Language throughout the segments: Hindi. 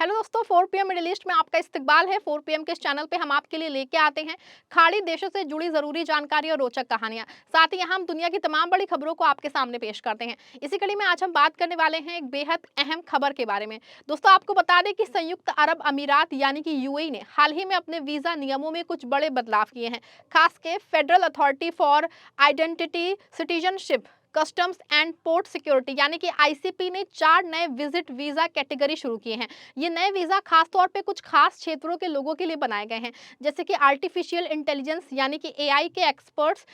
हेलो दोस्तों, 4 पीएम मिडिल ईस्ट में आपका इस्तकबाल है। 4 पीएम के इस चैनल पे हम आपके लिए लेके आते हैं खाड़ी देशों से जुड़ी जरूरी जानकारी और रोचक कहानियां। साथ ही यहाँ हम दुनिया की तमाम बड़ी खबरों को आपके सामने पेश करते हैं। इसी कड़ी में आज हम बात करने वाले हैं एक बेहद अहम खबर के बारे में। दोस्तों, आपको बता दें कि संयुक्त अरब अमीरात यानी कि यूएई ने हाल ही में अपने वीजा नियमों में कुछ बड़े बदलाव किए हैं। खास के federal authority for identity, citizenship, customs and port security यानी कि आईसीपी ने 4 नए विजिट वीजा कैटेगरी शुरू किए हैं। ये नए वीजा खास तौर पे कुछ खास क्षेत्रों के लोगों के लिए बनाए गए हैं, जैसे कि आर्टिफिशियल इंटेलिजेंस यानी कि एआई के एक्सपर्ट्स,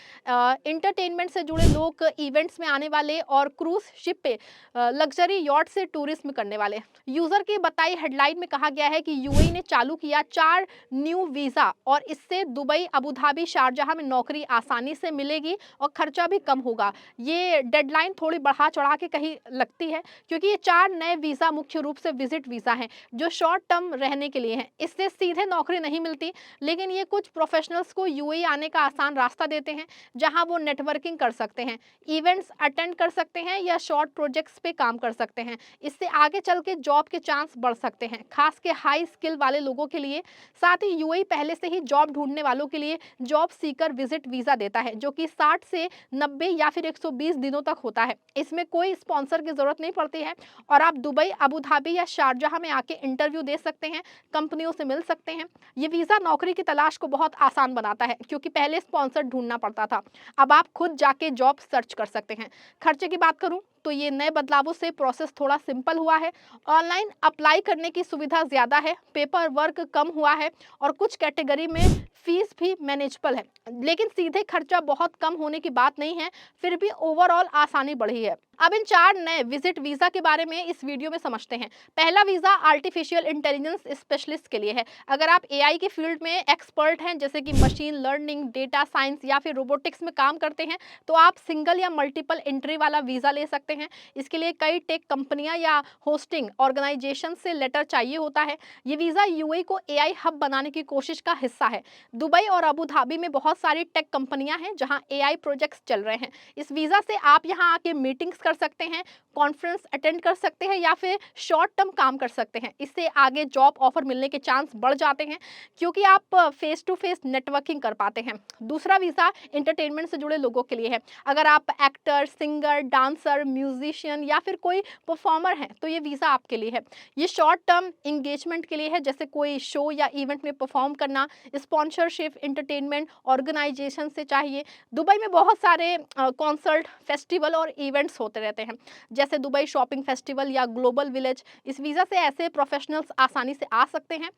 इंटरटेनमेंट से जुड़े लोग, इवेंट्स में आने वाले और क्रूज शिप पे लग्जरी यॉट से टूरिज्म करने वाले। यूजर की बताई हेडलाइन में कहा गया है कि यूएई ने चालू किया 4 न्यू वीजा और इससे दुबई, अबू धाबी, शारजाह में नौकरी आसानी से मिलेगी और खर्चा भी कम होगा। ये डेडलाइन थोड़ी बढ़ा चढ़ा के कहीं लगती है, क्योंकि ये 4 नए वीजा मुख्य रूप से विजिट वीजा हैं जो शॉर्ट टर्म रहने के लिए हैं। इससे सीधे नौकरी नहीं मिलती, लेकिन ये कुछ प्रोफेशनल्स को यूएई आने का आसान रास्ता देते हैं, जहां वो नेटवर्किंग कर सकते हैं, इवेंट्स अटेंड कर सकते हैं या शॉर्ट प्रोजेक्ट्स पे काम कर सकते हैं। इससे आगे चल के जॉब के चांस बढ़ सकते हैं, खास के हाई स्किल वाले लोगों के लिए। साथ ही यूएई पहले से ही जॉब ढूंढने वालों के लिए जॉब सीकर विजिट वीजा देता है, जो कि 60 से 90 या फिर 120 दिनों तक होता है। इसमें कोई स्पॉन्सर की जरूरत नहीं पड़ती है और आप दुबई, अबू धाबी या शारजाह में आके इंटरव्यू दे सकते हैं, कंपनियों से मिल सकते हैं। ये वीजा नौकरी की तलाश को बहुत आसान बनाता है, क्योंकि पहले स्पॉन्सर ढूंढना पड़ता था। अब आप खुद जाके जॉब सर्च कर सकते हैं। खर्चे की बात करूं तो ये नए बदलावों से प्रोसेस थोड़ा सिंपल हुआ है। ऑनलाइन अप्लाई करने की सुविधा ज्यादा है, पेपर वर्क कम हुआ है और कुछ कैटेगरी में फीस भी मैनेजेबल है। लेकिन सीधे खर्चा बहुत कम होने की बात नहीं है, फिर भी ओवरऑल आसानी बढ़ी है। अब इन 4 नए विजिट वीजा के बारे में इस वीडियो में समझते हैं। पहला वीजा आर्टिफिशियल इंटेलिजेंस स्पेशलिस्ट के लिए है। अगर आप एआई के फील्ड में एक्सपर्ट हैं, जैसे कि मशीन लर्निंग, डेटा साइंस या फिर रोबोटिक्स में काम करते हैं, तो आप सिंगल या मल्टीपल एंट्री वाला वीजा ले सकते हैं। इसके लिए कई टेक कंपनियां या होस्टिंग ऑर्गेनाइजेशन से लेटर चाहिए होता है। ये वीजा यूएई को एआई हब बनाने की कोशिश का हिस्सा है। दुबई और अबू धाबी में बहुत सारी टेक कंपनियां हैं जहां एआई प्रोजेक्ट्स चल रहे हैं। इस वीजा से आप यहां आके मीटिंग्स कर सकते हैं, कॉन्फ्रेंस अटेंड कर सकते हैं या फिर शॉर्ट टर्म काम कर सकते हैं। इससे आगे जॉब ऑफर मिलने के चांस बढ़ जाते हैं, क्योंकि आप फेस टू फेस नेटवर्किंग कर पाते हैं। दूसरा वीजा एंटरटेनमेंट से जुड़े लोगों के लिए है। अगर आप एक्टर, सिंगर, डांसर, म्यूजिशियन या फिर कोई परफॉर्मर हैं, तो ये वीजा आपके लिए है। ये शॉर्ट टर्म एंगेजमेंट के लिए है, जैसे कोई शो या इवेंट में परफॉर्म करना, स्पॉन्सरशिप एंटरटेनमेंट ऑर्गेनाइजेशन से चाहिए। दुबई में बहुत सारे कॉन्सर्ट, फेस्टिवल और इवेंट्स होते रहते हैं, जैसे दुबई शॉपिंग फेस्टिवल या ग्लोबल विलेज। इस वीज़ा से ऐसे प्रोफेशनल्स आसानी से आ सकते हैं।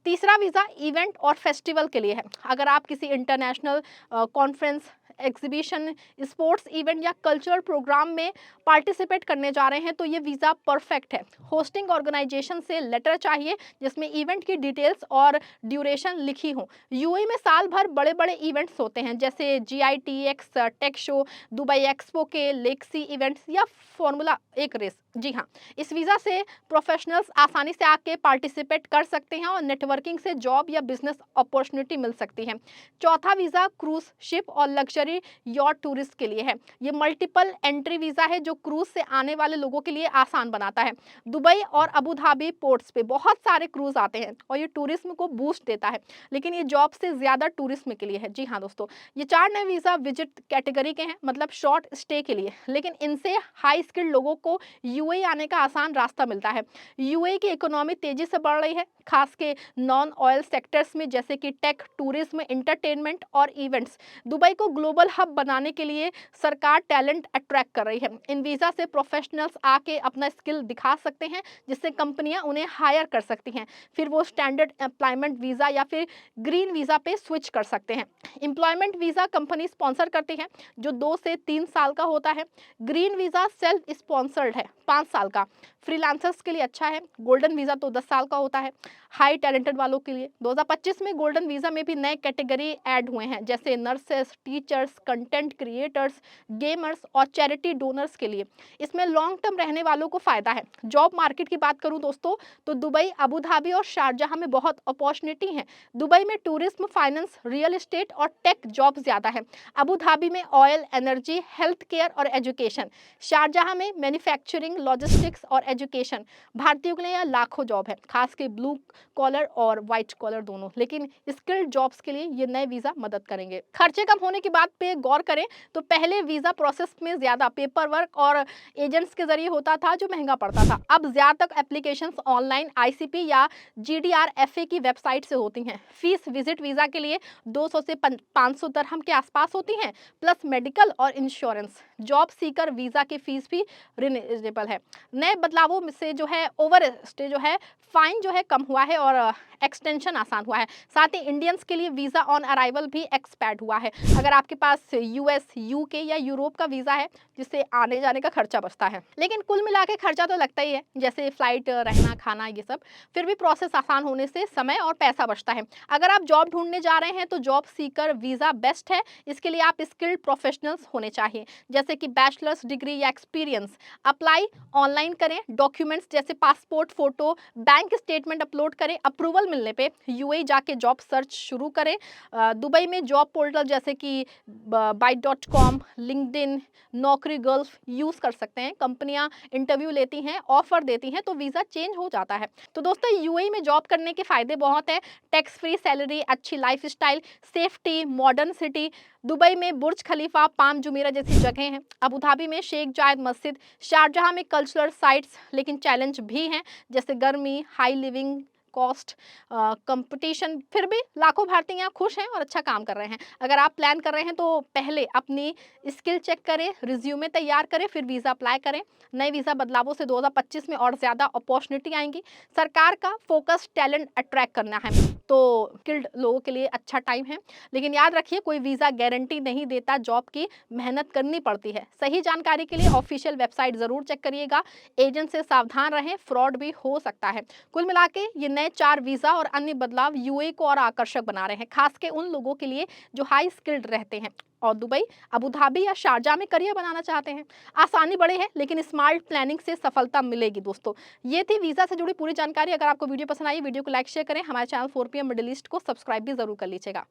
तीसरा वीज़ा इवेंट और फेस्टिवल के लिए है। अगर आप किसी international conference, exhibition, sports event या कल्चरल प्रोग्राम में पार्टिसिपेट करने जा रहे हैं, तो ये वीज़ा परफेक्ट है। होस्टिंग ऑर्गेनाइजेशन से लेटर चाहिए, जिसमें इवेंट की डिटेल्स और ड्यूरेशन लिखी हो। यूएई में साल भर बड़े बड़े इवेंट्स होते हैं, जैसे GITX tech show, Dubai expo के लेक्सी इवेंट्स या फॉर्मूला 1 रेस। जी हाँ, इस वीज़ा से प्रोफेशनल्स आसानी से आके पार्टिसिपेट कर सकते हैं और नेटवर्किंग से जॉब या बिजनेस अपॉर्चुनिटी मिल सकती है। चौथा वीज़ा क्रूज शिप और लग्जरी यॉट टूरिस्ट के लिए है। ये मल्टीपल एंट्री वीज़ा है जो क्रूज से आने वाले लोगों के लिए आसान बनाता है। दुबई और अबू धाबी पोर्ट्स पे बहुत सारे क्रूज आते हैं और ये टूरिज्म को बूस्ट देता है, लेकिन ये जॉब से ज़्यादा टूरिज्म के लिए है। जी हाँ दोस्तों, ये 4 नए वीज़ा विजिट कैटेगरी के हैं, मतलब शॉर्ट स्टे के लिए, लेकिन इनसे हाई स्किल्ड लोगों को यूएई आने का आसान रास्ता मिलता है। यूएई की इकोनॉमी तेजी से बढ़ रही है, खास के नॉन ऑयल सेक्टर्स में, जैसे कि टेक, टूरिज्म, एंटरटेनमेंट और इवेंट्स। दुबई को ग्लोबल हब बनाने के लिए सरकार टैलेंट अट्रैक्ट कर रही है। इन वीज़ा से प्रोफेशनल्स आके अपना स्किल दिखा सकते हैं, जिससे कंपनियां उन्हें हायर कर सकती हैं। फिर वो स्टैंडर्ड एम्प्लॉयमेंट वीज़ा या फिर ग्रीन वीज़ा पे स्विच कर सकते हैं। एम्प्लॉयमेंट वीज़ा कंपनी स्पॉन्सर करती है, जो 2 से 3 साल का होता है। ग्रीन वीज़ा सेल्फ स्पॉन्सर्ड है, 5 साल का। फ्रीलांसर्स के लिए अच्छा है। गोल्डन वीज़ा तो 10 साल का होता है, हाई टैलेंटेड वालों के लिए। 2025 में गोल्डन वीज़ा में भी नए कैटेगरी ऐड हुए हैं, जैसे nurses, teachers, investors, content creators, gamers और चैरिटी डोनर्स के लिए। इसमें लॉन्ग टर्म रहने वालों को फायदा है। जॉब मार्केट की बात करूं दोस्तों तो दुबई, अबू धाबी और शारजाह में बहुत अपॉर्चुनिटी है। दुबई में टूरिज्म, फाइनेंस, रियल एस्टेट और टेक जॉब ज्यादा है। अबू धाबी में ऑयल, एनर्जी, हेल्थ केयर और एजुकेशन। शारजाह में मैन्युफैक्चरिंग, लॉजिस्टिक्स और एजुकेशन। भारतीयों के लिए यह लाखों जॉब है, खास के ब्लू कॉलर और व्हाइट कॉलर दोनों। लेकिन स्किल्ड जॉब्स के लिए ये नए वीजा मदद करेंगे। खर्चे कम होने की बात पे गौर करें तो पहले वीजा प्रोसेस में ज्यादा पेपर वर्क और एजेंट्स के जरिए होता था जो महंगा पड़ता था। अब ज्यादातर एप्लीकेशंस ऑनलाइन आईसीपी या जीडीआरएफए की वेबसाइट से होती हैं। फीस विजिट वीजा के लिए 200 से 500 दिरहम के आसपास होती हैं, प्लस मेडिकल और इंश्योरेंस। जॉब सीकर वीजा की फीस भी रिजनेबल है। नए बदलावों में से जो है ओवर स्टे जो है फाइन जो है कम हुआ है और एक्सटेंशन आसान हुआ है। साथ ही इंडियंस के लिए वीजा ऑन अराइवल भी एक्सपैंड हुआ है। अगर आपके पास यूएस, यूके या यूरोप का वीजा है जिससे आने जाने का खर्चा बचता है, लेकिन कुल मिला के खर्चा तो लगता ही है, जैसे फ्लाइट, रहना, खाना, ये सब। फिर भी प्रोसेस आसान होने से समय और पैसा बचता है। अगर आप जॉब ढूंढने जा रहे हैं तो जॉब सीकर वीजा बेस्ट है। इसके लिए आप स्किल्ड प्रोफेशनल्स होने चाहिए, जैसे कि बैचलर्स डिग्री या एक्सपीरियंस। अप्लाई ऑनलाइन करें, डॉक्यूमेंट्स जैसे passport, photo, bank statement upload करें। अप्रूवल मिलने पे यूएई जाके जॉब सर्च शुरू करें। दुबई में जॉब पोर्टल जैसे कि byte.com, लिंक्डइन, नौकरी गर्ल्स यूज कर सकते हैं। कंपनियां इंटरव्यू लेती हैं, ऑफर देती हैं, तो वीजा चेंज हो जाता है। तो दोस्तों यूएई में जॉब करने के फायदे बहुत हैं। टैक्स फ्री सैलरी, अच्छी lifestyle, safety, modern city. Dubai में बुर्ज खलीफा, पाम जुमेरा जैसी जगह हैं। अबू धाबी में शेख जायद मस्जिद, शारजाह में कल्चरल साइट्स, लेकिन चैलेंज भी हैं, जैसे गर्मी, हाई लिविंग कॉस्ट, कंपटीशन। फिर भी लाखों भारतीय यहाँ खुश हैं और अच्छा काम कर रहे हैं। अगर आप प्लान कर रहे हैं तो पहले अपनी स्किल चेक करें, रिज्यूमे तैयार करें, फिर वीज़ा अप्लाई करें। नए वीज़ा बदलावों से 2025 में और ज़्यादा अपॉर्चुनिटी आएंगी। सरकार का फोकस टैलेंट अट्रैक्ट करना है, तो स्किल्ड लोगों के लिए अच्छा टाइम है। लेकिन याद रखिए, कोई वीज़ा गारंटी नहीं देता, जॉब की मेहनत करनी पड़ती है। सही जानकारी के लिए ऑफिशियल वेबसाइट ज़रूर चेक करिएगा। एजेंट से सावधान रहें, फ्रॉड भी हो सकता है। कुल मिला के ये नए 4 वीज़ा और अन्य बदलाव यूएई को और आकर्षक बना रहे हैं, खास के उन लोगों के लिए जो हाई स्किल्ड रहते हैं और दुबई, अबू धाबी या शारजाह में करियर बनाना चाहते हैं। आसानी बड़े है, लेकिन स्मार्ट प्लानिंग से सफलता मिलेगी। दोस्तों, ये थी वीज़ा से जुड़ी पूरी जानकारी। अगर आपको वीडियो पसंद आई, वीडियो को लाइक शेयर करें। हमारे चैनल 4PM मिडिल ईस्ट को सब्सक्राइब भी जरूर कर लीजिएगा।